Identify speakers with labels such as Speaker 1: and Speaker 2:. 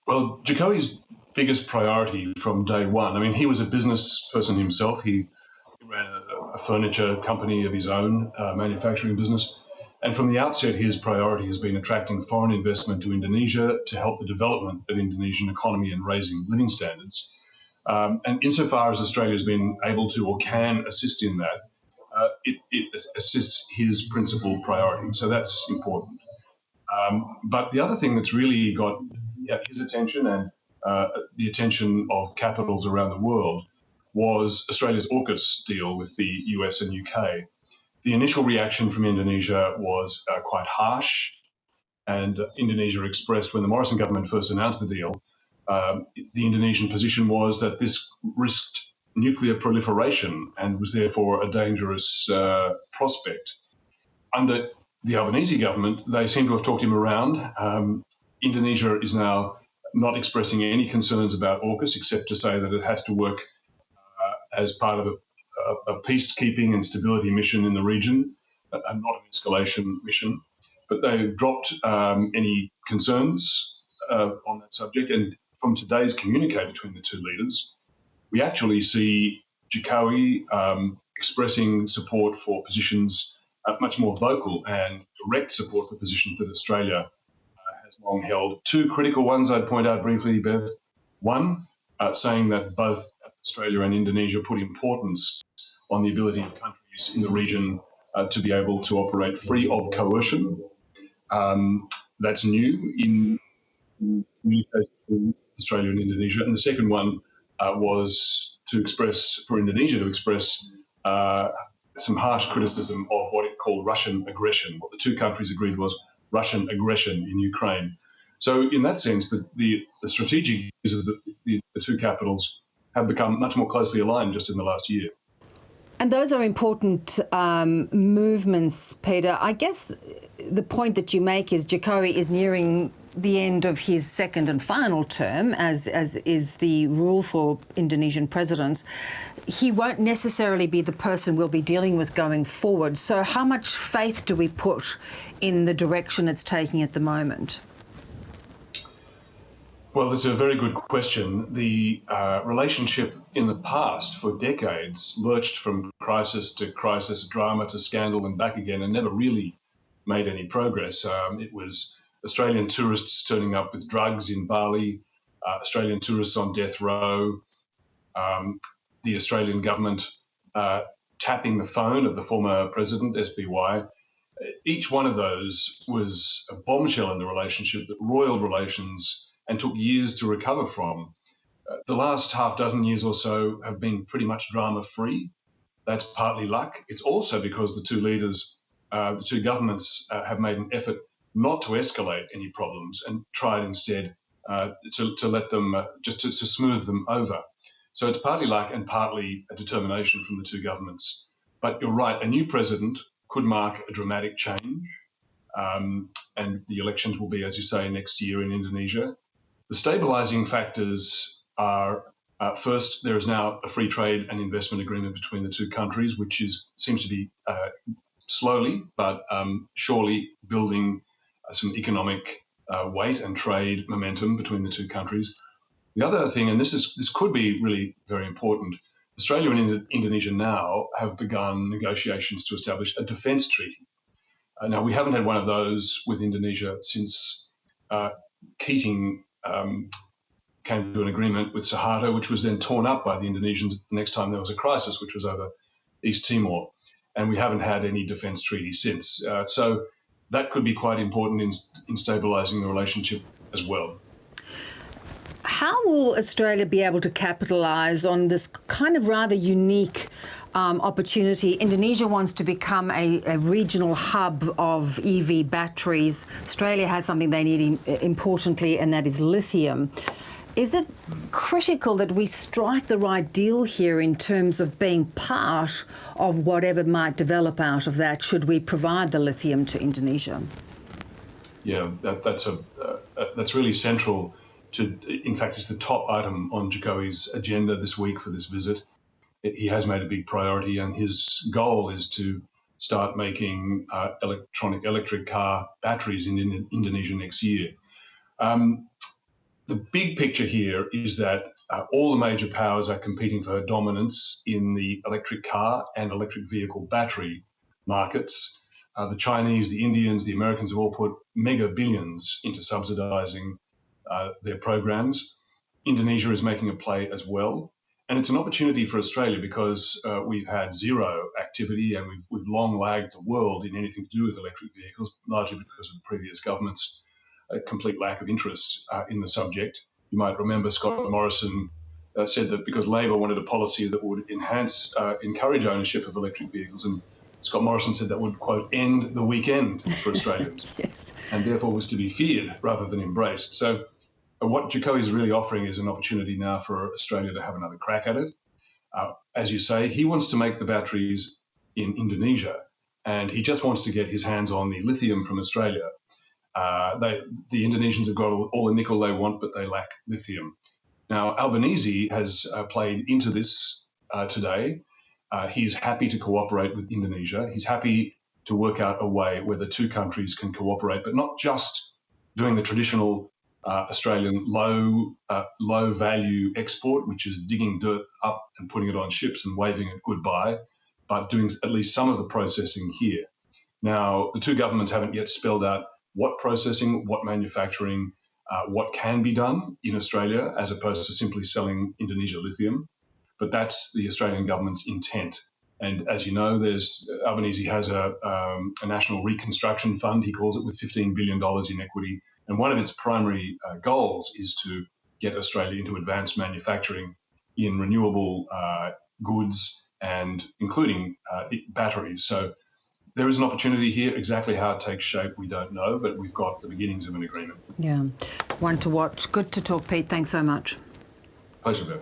Speaker 1: Well, Jokowi's biggest priority from day one, I mean, he was a business person himself. He ran a furniture company of his own, manufacturing business. And from the outset, his priority has been attracting foreign investment to Indonesia to help the development of the Indonesian economy and raising living standards. And insofar as Australia has been able to or can assist in that, it assists his principal priority. So that's important. But the other thing that's really got his attention and the attention of capitals around the world was Australia's AUKUS deal with the US and UK. The initial reaction from Indonesia was quite harsh, and Indonesia expressed, when the Morrison government first announced the deal, the Indonesian position was that this risked nuclear proliferation and was therefore a dangerous prospect. Under the Albanese government, they seem to have talked him around. Indonesia is now not expressing any concerns about AUKUS, except to say that it has to work as part of a peacekeeping and stability mission in the region, and not an escalation mission. But they've dropped any concerns on that subject. And from today's communique between the two leaders, we actually see Jokowi expressing support for positions, much more vocal and direct support for positions that Australia has long held. Two critical ones I'd point out briefly, Bev. One, saying that both Australia and Indonesia put importance on the ability of countries in the region to be able to operate free of coercion. That's new in communication between Australia and Indonesia. And the second one was for Indonesia to express some harsh criticism of what it called Russian aggression. What the two countries agreed was Russian aggression in Ukraine. So in that sense, the strategic views of the two capitals have become much more closely aligned just in the last year.
Speaker 2: And those are important movements, Peter. I guess the point that you make is Jokowi is nearing the end of his second and final term, as is the rule for Indonesian presidents. He won't necessarily be the person we'll be dealing with going forward. So how much faith do we put in the direction it's taking at the moment?
Speaker 1: Well, that's a very good question. The relationship in the past for decades lurched from crisis to crisis, drama to scandal and back again, and never really made any progress. It was Australian tourists turning up with drugs in Bali, Australian tourists on death row, the Australian government tapping the phone of the former president, SBY. Each one of those was a bombshell in the relationship that roiled relations and took years to recover from. The last half dozen years or so have been pretty much drama-free. That's partly luck. It's also because the two leaders, the two governments have made an effort not to escalate any problems and tried instead to let them, just to smooth them over. So it's partly luck and partly a determination from the two governments. But you're right, a new president could mark a dramatic change. And the elections will be, as you say, next year in Indonesia. The stabilising factors are, first, there is now a free trade and investment agreement between the two countries, which seems to be slowly but surely building some economic weight and trade momentum between the two countries. The other thing, and this could be really very important, Australia and Indonesia now have begun negotiations to establish a defence treaty. Now, we haven't had one of those with Indonesia since Keating came to an agreement with Suharto, which was then torn up by the Indonesians the next time there was a crisis, which was over East Timor. And we haven't had any defence treaty since. So that could be quite important in stabilising the relationship as well.
Speaker 2: How will Australia be able to capitalise on this kind of rather unique opportunity? Indonesia wants to become a regional hub of EV batteries. Australia has something they need importantly, and that is lithium. Is it critical that we strike the right deal here in terms of being part of whatever might develop out of that, should we provide the lithium to Indonesia?
Speaker 1: Yeah, that's really central to, in fact, it's the top item on Jokowi's agenda this week for this visit. He has made a big priority, and his goal is to start making electric car batteries in Indonesia next year. the big picture here is that all the major powers are competing for dominance in the electric car and electric vehicle battery markets. The Chinese, the Indians, the Americans have all put mega billions into subsidizing their programs. Indonesia is making a play as well. And it's an opportunity for Australia because we've had zero activity and we've long lagged the world in anything to do with electric vehicles, largely because of the previous government's complete lack of interest in the subject. You might remember Scott Morrison said that because Labor wanted a policy that would encourage ownership of electric vehicles, and Scott Morrison said that would, quote, end the weekend for Australians,
Speaker 2: yes.
Speaker 1: and therefore was to be feared rather than embraced. So what Jokowi is really offering is an opportunity now for Australia to have another crack at it. As you say, he wants to make the batteries in Indonesia, and he just wants to get his hands on the lithium from Australia. The Indonesians have got all the nickel they want, but they lack lithium. Now, Albanese has played into this today. He's happy to cooperate with Indonesia. He's happy to work out a way where the two countries can cooperate, but not just doing the traditional Australian low value export, which is digging dirt up and putting it on ships and waving it goodbye, but doing at least some of the processing here. Now, the two governments haven't yet spelled out what processing, what manufacturing, what can be done in Australia as opposed to simply selling Indonesia lithium. But that's the Australian government's intent. And as you know, Albanese has a national reconstruction fund, he calls it, with $15 billion in equity. And one of its primary goals is to get Australia into advanced manufacturing in renewable goods and including batteries. So there is an opportunity here. Exactly how it takes shape, we don't know, but we've got the beginnings of an agreement.
Speaker 2: Yeah, one to watch. Good to talk, Pete. Thanks so much.
Speaker 1: Pleasure, Bev.